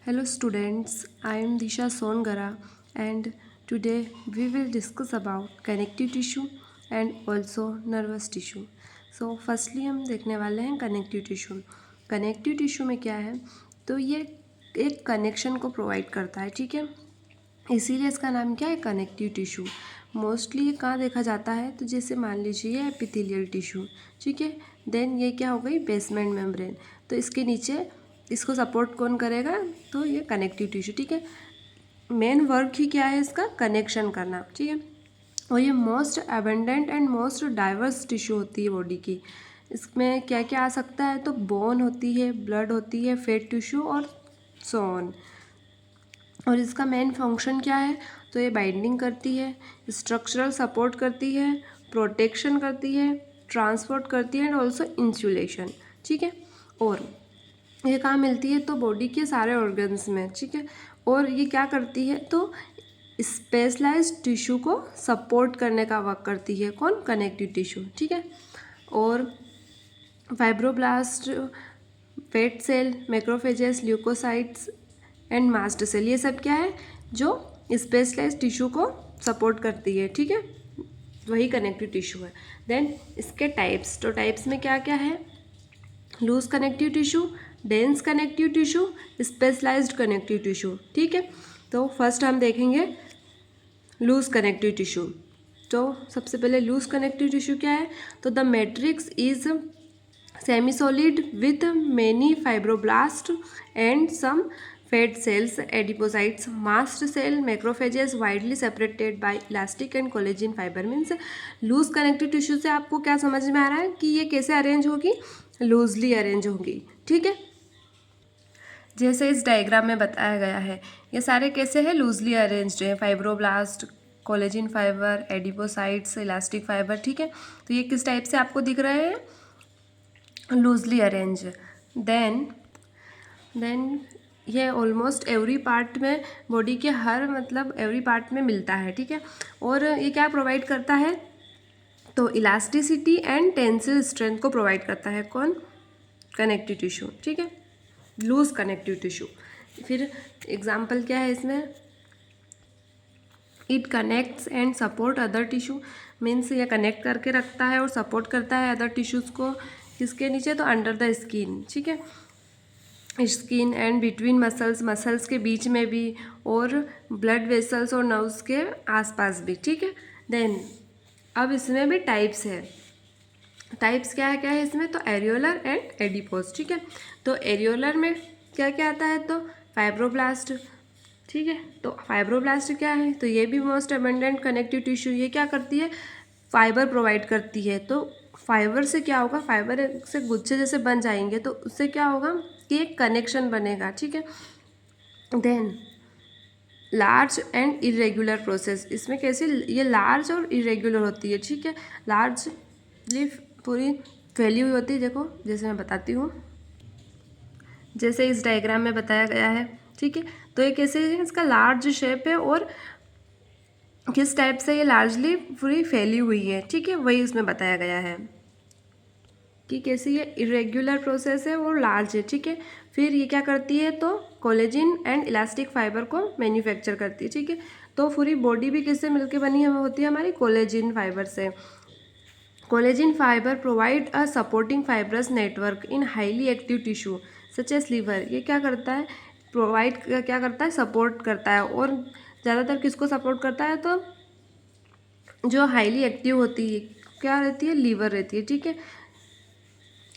Hello students, I am Disha Songara and today we will discuss about connective tissue and also nervous tissue. So firstly हम देखने वाले हैं connective tissue. Connective tissue में क्या है, तो ये एक कनेक्शन को प्रोवाइड करता है, ठीक है। इसीलिए इसका नाम क्या है, कनेक्टिव टिश्यू। मोस्टली ये कहाँ देखा जाता है, तो जैसे मान लीजिए ये एपिथेलियल टिश्यू, ठीक है। देन ये क्या हो गई, बेसमेंट मेम्ब्रेन। तो इसके नीचे इसको सपोर्ट कौन करेगा, तो ये कनेक्टिव टिश्यू, ठीक है। मेन वर्क ही क्या है इसका, कनेक्शन करना, ठीक है। और ये most abundant and most diverse tissue होती है बॉडी की। इसमें क्या क्या आ सकता है, तो बोन होती है, ब्लड होती है, फेट टिश्यू और सो ऑन। और इसका मेन फंक्शन क्या है, तो ये बाइंडिंग करती है, स्ट्रक्चरल सपोर्ट करती है, प्रोटेक्शन करती है, ट्रांसपोर्ट करती है एंड ऑल्सो इंसुलेशन, ठीक है। और ये कहाँ मिलती है, तो बॉडी के सारे ऑर्गन्स में, ठीक है। और ये क्या करती है, तो स्पेशलाइज्ड टिश्यू को सपोर्ट करने का वर्क करती है, कौन, कनेक्टिव टिश्यू, ठीक है। और fibroblast, fat cell, macrophages, leukocytes and mast cell, ये सब क्या है, जो स्पेशलाइज्ड टिश्यू को सपोर्ट करती है, ठीक है। वही कनेक्टिव टिश्यू है। देन इसके टाइप्स, तो टाइप्स में क्या क्या है, loose connective tissue, dense connective tissue, specialised connective tissue, ठीक है। तो फर्स्ट हम देखेंगे लूज कनेक्टिव टिश्यू। तो सबसे पहले लूज कनेक्टिव टिश्यू क्या है, तो the matrix is semi solid with many fibroblast and some fat cells, adipocytes, mast cell, macrophages widely separated by elastic and collagen fiber। Means loose connective tissue से आपको क्या समझ में आ रहा है कि ये कैसे अरेंज होगी, लूजली अरेंज होगी, ठीक है। जैसे इस डायग्राम में बताया गया है, ये सारे कैसे हैं, लूजली अरेंज्ड है, fibroblast, collagen fibre, adipocytes, elastic fibre, ठीक है। तो ये किस टाइप से आपको दिख रहे हैं, लूजली अरेंज। देन ये ऑलमोस्ट एवरी पार्ट में, बॉडी के हर मतलब एवरी पार्ट में मिलता है, ठीक है। और ये क्या प्रोवाइड करता है, तो इलास्टिसिटी एंड टेंसिल स्ट्रेंथ को प्रोवाइड करता है, कौन, कनेक्टिव टिश्यू, ठीक है, लूज कनेक्टिव टिश्यू। फिर एग्जाम्पल क्या है इसमें, it connects and support other tissue. Means ये कनेक्ट करके रखता है और सपोर्ट करता है अदर टिश्यूज़ को, किसके नीचे, तो अंडर द स्किन, ठीक है, skin and between muscles, muscles के बीच में भी, और ब्लड वेसल्स और नर्व्स के आसपास भी, ठीक है। देन अब इसमें भी टाइप्स है, टाइप्स क्या है इसमें, तो एरियोलर एंड एडिपोज, ठीक है। तो एरियोलर में क्या क्या आता है, तो फाइब्रोब्लास्ट, ठीक है। तो फाइब्रोब्लास्ट क्या है, तो ये भी मोस्ट अबंडेंट कनेक्टिव टिश्यू। ये क्या करती है, फाइबर प्रोवाइड करती है। तो फाइबर से क्या होगा, फाइबर से गुच्छे जैसे बन जाएंगे, तो उससे क्या होगा कि एक कनेक्शन बनेगा, ठीक है। Then large and irregular process, इसमें कैसे, ये लार्ज और इरेगुलर होती है, ठीक है। लार्ज पूरी फैली हुई होती है, देखो जैसे मैं बताती हूँ, जैसे इस डायग्राम में बताया गया है, ठीक है। तो ये कैसे है, इसका लार्ज शेप है और किस टाइप से ये लार्जली पूरी फैली हुई है, ठीक है, वही इसमें बताया गया है कि कैसे ये इरेग्युलर प्रोसेस है और लार्ज है, ठीक है। फिर ये क्या करती है, तो कोलेजिन एंड इलास्टिक फाइबर को मैन्युफैक्चर करती है, ठीक है। तो पूरी बॉडी भी किससे मिलकर बनी होती है, हमारी कोलेजिन फाइबर से। Collagen fibre provide a supporting fibrous network in highly active tissue such as liver. ये क्या करता है, प्रोवाइड क्या करता है, सपोर्ट करता है। और ज़्यादातर किसको सपोर्ट करता है, तो जो हाईली एक्टिव होती है, क्या रहती है, लीवर रहती है, ठीक है।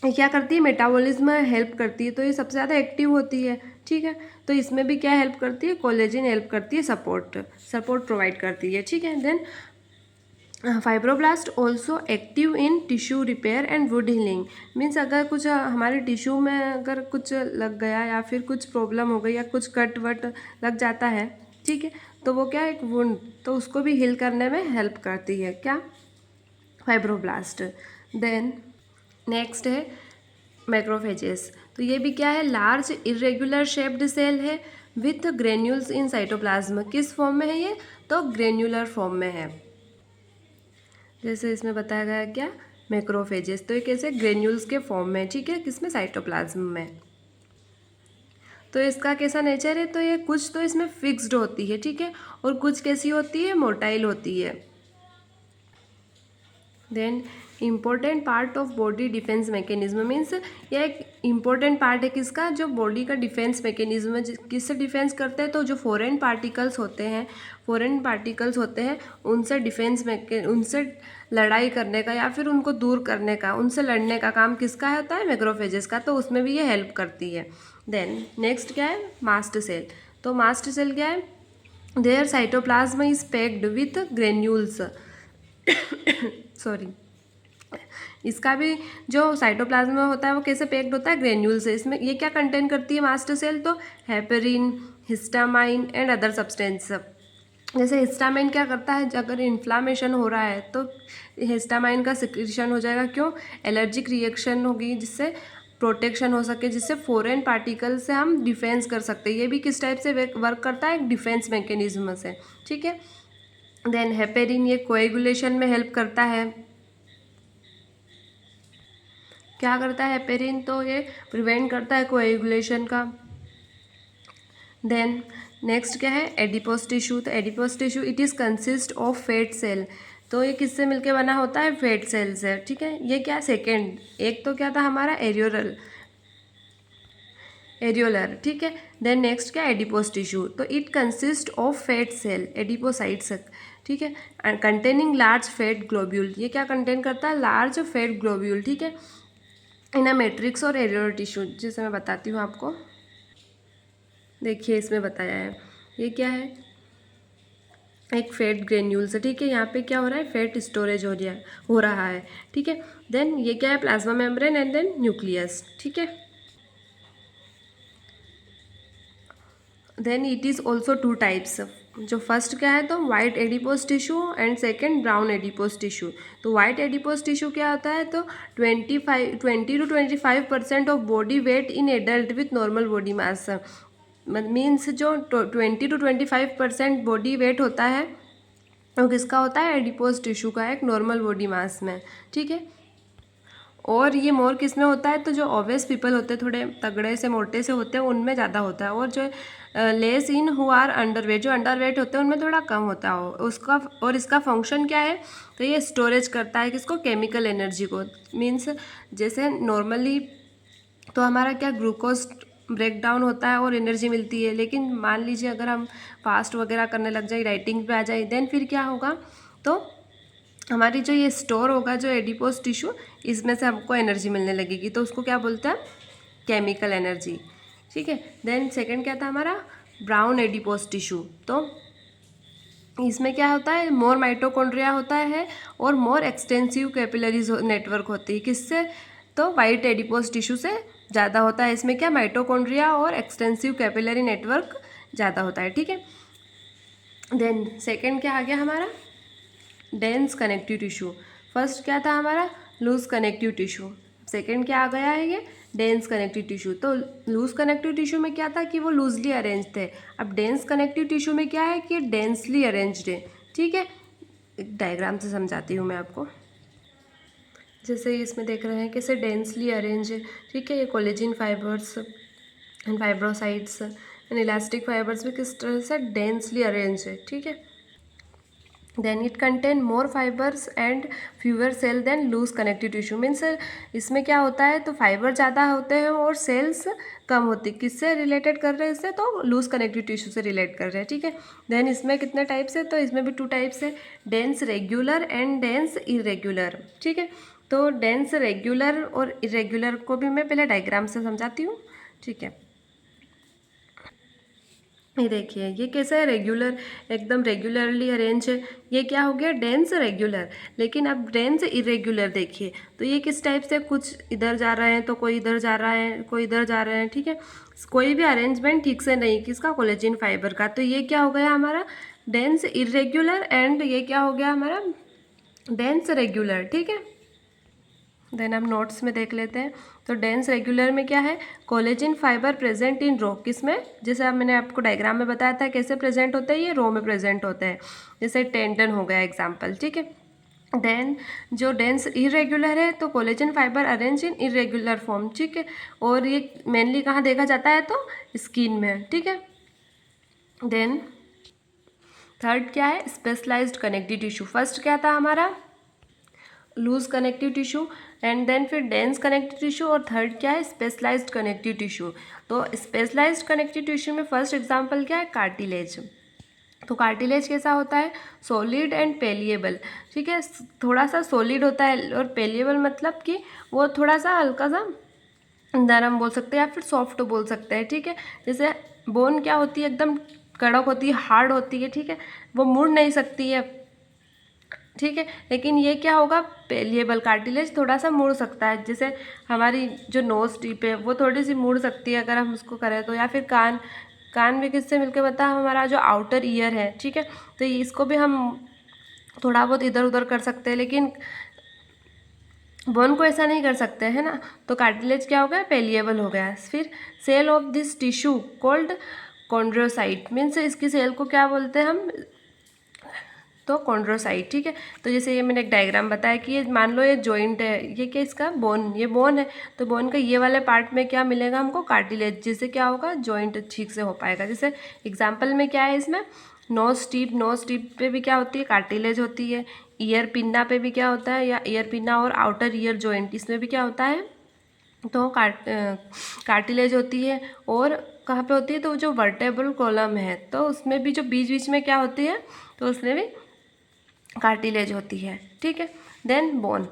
ये क्या करती है, मेटाबॉलिज्म में हेल्प करती है, तो ये सबसे ज़्यादा एक्टिव होती है, ठीक है। तो इसमें भी क्या हेल्प करती है, कोलेजिन हेल्प करती है, सपोर्ट प्रोवाइड करती है, ठीक है। Then fibroblast also active in tissue repair and wound healing. Means अगर कुछ हमारे टिश्यू में अगर कुछ लग गया या फिर कुछ प्रॉब्लम हो गई या कुछ कट वट लग जाता है, ठीक है, तो वो क्या, एक वुंड, तो उसको भी हील करने में हेल्प करती है, क्या, फाइब्रोब्लास्ट। देन नेक्स्ट है मैक्रोफेजेस। तो ये भी क्या है, लार्ज इरेगुलर शेप्ड सेल है विथ ग्रेन्यूल्स इन साइटोप्लाज्म। किस फॉर्म में है ये, तो ग्रेन्युलर फॉर्म में है, जैसे इसमें बताया गया क्या, मैक्रोफेजेस। तो ये कैसे, ग्रेन्यूल्स के फॉर्म में, ठीक है, किसमें, साइटोप्लाज्म में। तो इसका कैसा नेचर है, तो ये कुछ तो इसमें फिक्स्ड होती है, ठीक है, और कुछ कैसी होती है, मोटाइल होती है। Then important part of body defence mechanism means यह एक इम्पोर्टेंट पार्ट है किसका, जो बॉडी का डिफेंस मैकेनिज्म है, किससे डिफेंस करते हैं, तो जो फॉरेन पार्टिकल्स होते हैं उनसे लड़ाई करने का या फिर उनको दूर करने का, उनसे लड़ने का काम किसका होता है, मैक्रोफेजेस का, तो उसमें भी ये हेल्प करती है। देन नेक्स्ट क्या है, मास्ट सेल। तो मास्ट सेल क्या है, their cytoplasm is packed with granules sorry, इसका भी जो साइटोप्लाज्म में होता है वो कैसे पैक्ड होता है, ग्रेन्यूल से। इसमें ये क्या कंटेन करती है मास्ट सेल, तो heparin, histamine and other substance. जैसे हिस्टामाइन क्या करता है, अगर इन्फ्लामेशन हो रहा है तो हिस्टामाइन का सिक्रीशन हो जाएगा, क्यों, एलर्जिक रिएक्शन होगी, जिससे प्रोटेक्शन हो सके, जिससे फॉरेन पार्टिकल से हम डिफेंस कर सकते हैं। ये भी किस टाइप से वर्क करता है, एक डिफेंस मैकेनिज्म से, ठीक है। देन हेपेरिन ये कोएगुलेशन में हेल्प करता है। क्या करता है हेपेरिन, तो ये प्रिवेंट करता है कोएगुलेशन का। देन नेक्स्ट क्या है, एडिपोस टिश्यू। तो adipose tissue it is consist of fat cell. तो ये किससे मिलके बना होता है, फैट सेल से, ठीक है। ये क्या सेकेंड, एक तो क्या था हमारा एरियोलर, ठीक है। देन नेक्स्ट क्या, एडिपोस टिश्यू। तो it consist of fat cell, adipocytes, ठीक है, कंटेनिंग लार्ज फैट ग्लोब्यूल। ये क्या कंटेन करता है, लार्ज फैट ग्लोब्यूल, ठीक है, इन अ मैट्रिक्स और एरियोलर टिश्यू, जिसे मैं बताती हूँ आपको। देखिए इसमें बताया है, ये क्या है, एक फैट ग्रेन्यूल्स, ठीक है। यहाँ पे क्या हो रहा है, फैट स्टोरेज हो रहा है, ठीक है। देन ये क्या है, plasma membrane and then nucleus, ठीक है। Then it is also two types. जो फर्स्ट क्या है, तो white adipose tissue and second brown adipose tissue. तो वाइट एडिपोस टिश्यू क्या होता है, तो 20 to 25% of body weight in adult with normal body mass. Means जो 20 to 25% बॉडी वेट होता है वो किसका होता है, एडिपोस टिश्यू का, एक नॉर्मल बॉडी मास में, ठीक है। और ये मोर किस में होता है, तो जो ओबेस पीपल होते हैं, थोड़े तगड़े से मोटे से होते हैं, उनमें ज़्यादा होता है। और जो less in who are underweight, जो अंडरवेट होते हैं उनमें थोड़ा कम होता है उसका। और इसका फंक्शन क्या है, तो ये स्टोरेज करता है किसको, केमिकल एनर्जी को। मीन्स जैसे नॉर्मली तो हमारा क्या, ग्लूकोज ब्रेक डाउन होता है और एनर्जी मिलती है, लेकिन मान लीजिए अगर हम फास्ट वगैरह करने लग जाए, डाइटिंग पे आ जाए, देन फिर क्या होगा, तो हमारी जो ये स्टोर होगा जो एडिपोस टिश्यू, इसमें से हमको एनर्जी मिलने लगेगी, तो उसको क्या बोलते हैं, केमिकल एनर्जी, ठीक है। देन सेकंड क्या था हमारा, ब्राउन एडिपोस टिश्यू। तो इसमें क्या होता है, मोर माइटोकॉन्ड्रिया होता है और मोर एक्सटेंसिव कैपिलरीज नेटवर्क होती है, किससे, तो वाइट एडिपोस टिश्यू से ज़्यादा होता है। इसमें क्या, माइटोकॉन्ड्रिया और एक्सटेंसिव कैपिलरी नेटवर्क ज़्यादा होता है, ठीक है। देन सेकंड क्या आ गया हमारा, डेंस कनेक्टिव टिश्यू। फर्स्ट क्या था हमारा, लूज कनेक्टिव टिश्यू। सेकंड क्या आ गया है, ये डेंस कनेक्टिव टिश्यू। तो लूज कनेक्टिव टिश्यू में क्या था कि वो लूजली अरेंज थे। अब डेंस कनेक्टिव टिश्यू में क्या है कि डेंसली अरेंज्ड है, ठीक है। एक डायग्राम से समझाती हूँ मैं आपको। जैसे इसमें देख रहे हैं कैसे डेंसली अरेंज है, ठीक है। ये collagen fibres and fibrocytes and elastic fibres भी किस तरह से डेंसली अरेंज है, ठीक है। Then it contain more fibres and fewer cell than loose connective tissue. Means इसमें क्या होता है, तो फाइबर ज़्यादा होते हैं और सेल्स कम होती। किससे रिलेटेड कर रहे हैं इससे, तो लूज कनेक्टिव टिश्यू से रिलेट कर रहे हैं, ठीक है। देन इसमें कितने टाइप्स है, तो इसमें भी 2 टाइप्स है, dense regular and dense irregular, ठीक है। तो डेंस रेगुलर और इरेगुलर को भी मैं पहले डायग्राम से समझाती हूँ, ठीक है। ये देखिए ये कैसा है, रेगुलर, एकदम रेगुलरली अरेंज है। ये क्या हो गया, डेंस रेगुलर। लेकिन अब डेंस इरेगुलर देखिए, तो ये किस टाइप से, कुछ इधर जा रहे हैं तो कोई इधर जा रहा है, कोई इधर जा रहे हैं, ठीक है। कोई भी अरेंजमेंट ठीक से नहीं, किसका, कोलेजिन फाइबर का। तो ये क्या हो गया हमारा, डेंस इरेगुलर, एंड ये क्या हो गया हमारा, डेंस रेगुलर, ठीक है। देन हम नोट्स में देख लेते हैं। तो डेंस रेगुलर में क्या है, कोलेजिन फाइबर प्रेजेंट इन रो, किसमें, जैसे अब मैंने आपको डायग्राम में बताया था कैसे प्रेजेंट होते हैं, ये रो में प्रेजेंट होते हैं। जैसे टेंडन हो गया एग्जाम्पल, ठीक है। देन जो डेंस इरेगुलर है तो collagen fibre arrange in irregular form, ठीक है। और ये मेनली कहाँ देखा जाता है तो स्किन में, ठीक है। देन थर्ड क्या है, स्पेशलाइज्ड कनेक्टिव टिश्यू। फर्स्ट क्या था हमारा, loose connective tissue, and then फिर डेंस कनेक्टिव टिश्यू, और थर्ड क्या है, स्पेशलाइज्ड कनेक्टिव टिश्यू। तो स्पेशलाइज्ड कनेक्टिव टिश्यू में फर्स्ट एग्जांपल क्या है, कार्टिलेज। तो कार्टिलेज कैसा होता है, सॉलिड एंड पेलिएबल, ठीक है। थोड़ा सा सॉलिड होता है, और पेलिएबल मतलब कि वो थोड़ा सा हल्का सा नरम बोल सकते हैं या फिर सॉफ्ट बोल सकते हैं, ठीक है। जैसे बोन क्या होती है, एकदम कड़क होती है, हार्ड होती है, ठीक है, वो मुड़ नहीं सकती है, ठीक है। लेकिन ये क्या होगा, पेलिएबल कार्टिलेज थोड़ा सा मुड़ सकता है। जैसे हमारी जो नोज टिप है वो थोड़ी सी मुड़ सकती है अगर हम उसको करें तो, या फिर कान, कान भी किससे मिलके बता, हमारा जो आउटर ईयर है, ठीक है। तो इसको भी हम थोड़ा बहुत इधर उधर कर सकते हैं, लेकिन बोन को ऐसा नहीं कर सकते, है ना। तो कार्टिलेज क्या हो गया, पेलिएबल हो गया। फिर cell of this tissue called chondrocyte, means इसकी सेल को क्या बोलते हैं हम, तो कॉन्ड्रोसाइट, ठीक है। तो जैसे ये मैंने एक डायग्राम बताया कि ये मान लो ये जॉइंट है, ये क्या इसका बोन, ये बोन है, तो बोन का ये वाले पार्ट में क्या मिलेगा हमको, कार्टिलेज, जिससे क्या होगा, जॉइंट ठीक से हो पाएगा। जैसे एग्जाम्पल में क्या है इसमें, नोज टिप पे भी क्या होती है, कार्टिलेज होती है। ईयर पिन्ना पे भी क्या होता है, या ईयर पिन्ना और आउटर ईयर जॉइंट, इसमें भी क्या होता है, तो कार्टिलेज होती है। और कहाँ पे होती है, तो जो वर्टेब्रल कॉलम है तो उसमें भी जो बीच बीच में क्या होती है, तो उसमें भी कार्टिलेज होती है, ठीक है। देन बोन,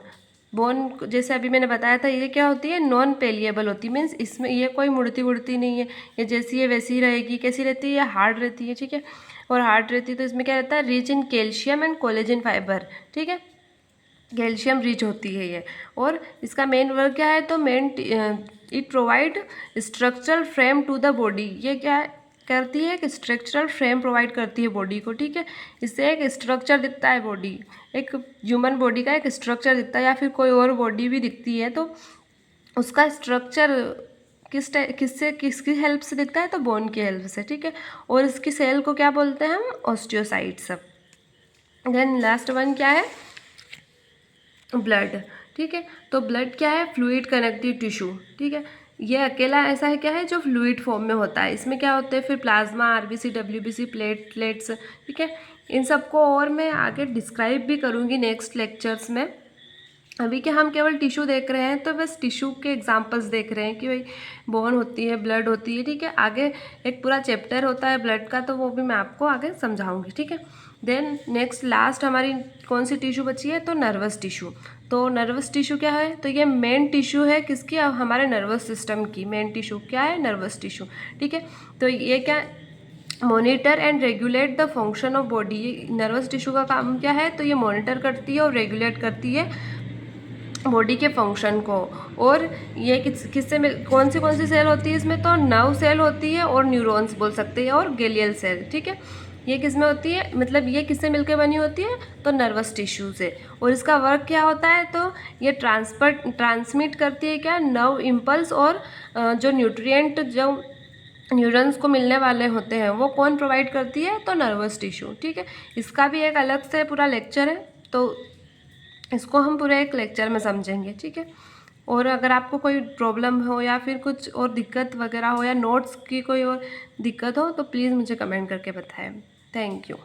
बोन जैसे अभी मैंने बताया था, ये क्या होती है, नॉन पेलिएबल होती है, मीन्स इसमें ये कोई मुड़ती उड़ती नहीं है, ये जैसी है वैसी ही रहेगी। कैसी रहती है, हार्ड रहती है, ठीक है। और हार्ड रहती है तो इसमें क्या रहता है, rich in calcium and collagen fibre, ठीक है, कैल्शियम रिच होती है ये। और इसका मेन वर्क क्या है, तो main it provide structural frame to the body, ये क्या करती है, एक स्ट्रक्चरल फ्रेम प्रोवाइड करती है बॉडी को, ठीक है। इससे एक स्ट्रक्चर दिखता है बॉडी, एक ह्यूमन बॉडी का एक स्ट्रक्चर दिखता है, या फिर कोई और बॉडी भी दिखती है तो उसका स्ट्रक्चर किससे किसकी हेल्प से दिखता है, तो बोन की हेल्प से, ठीक है। और इसकी सेल को क्या बोलते हैं हम, ऑस्टियोसाइट्स। देन लास्ट वन क्या है, ब्लड, ठीक है। तो ब्लड क्या है, फ्लूइड कनेक्टिव टिश्यू, ठीक है। ये अकेला ऐसा है क्या है, जो फ्लूइड फॉर्म में होता है। इसमें क्या होते हैं फिर प्लाज्मा, आरबीसी, डब्ल्यूबीसी, प्लेटलेट्स, ठीक है। इन सबको और मैं आगे डिस्क्राइब भी करूँगी नेक्स्ट लेक्चर्स में। अभी क्या हम केवल टिश्यू देख रहे हैं, तो बस टिश्यू के एग्जांपल्स देख रहे हैं कि भाई बोन होती है, ब्लड होती है, ठीक है। आगे एक पूरा चैप्टर होता है ब्लड का, तो वो भी मैं आपको आगे समझाऊंगी, ठीक है। देन नेक्स्ट लास्ट हमारी कौन सी टिश्यू बची है, तो नर्वस टिश्यू। तो नर्वस टिश्यू क्या है, तो ये मेन टिश्यू है किसकी, हमारे नर्वस सिस्टम की मेन टिश्यू क्या है, नर्वस टिश्यू, ठीक है। तो ये क्या, monitor and regulate the function of body. Nervous tissue का काम क्या है, तो ये मॉनिटर करती है और रेगुलेट करती है बॉडी के फंक्शन को। और ये किससे मिल, कौन सी सेल होती है इसमें, तो नर्व सेल होती है और न्यूरॉन्स बोल सकते हैं, और गैलियल सेल, ठीक है। ये किसमें होती है, मतलब ये किससे मिलकर बनी होती है, तो नर्वस टिश्यू से। और इसका वर्क क्या होता है, तो ये ट्रांसमिट करती है क्या, नर्व इम्पल्स, और जो न्यूट्रिएंट जो न्यूरॉन्स को मिलने वाले होते हैं वो कौन प्रोवाइड करती है, तो नर्वस टिश्यू, ठीक है। इसका भी एक अलग से पूरा लेक्चर है, तो इसको हम पूरे एक लेक्चर में समझेंगे, ठीक है। और अगर आपको कोई प्रॉब्लम हो या फिर कुछ और दिक्कत वगैरह हो, या नोट्स की कोई और दिक्कत हो, तो प्लीज़ मुझे कमेंट करके बताएं। Thank you.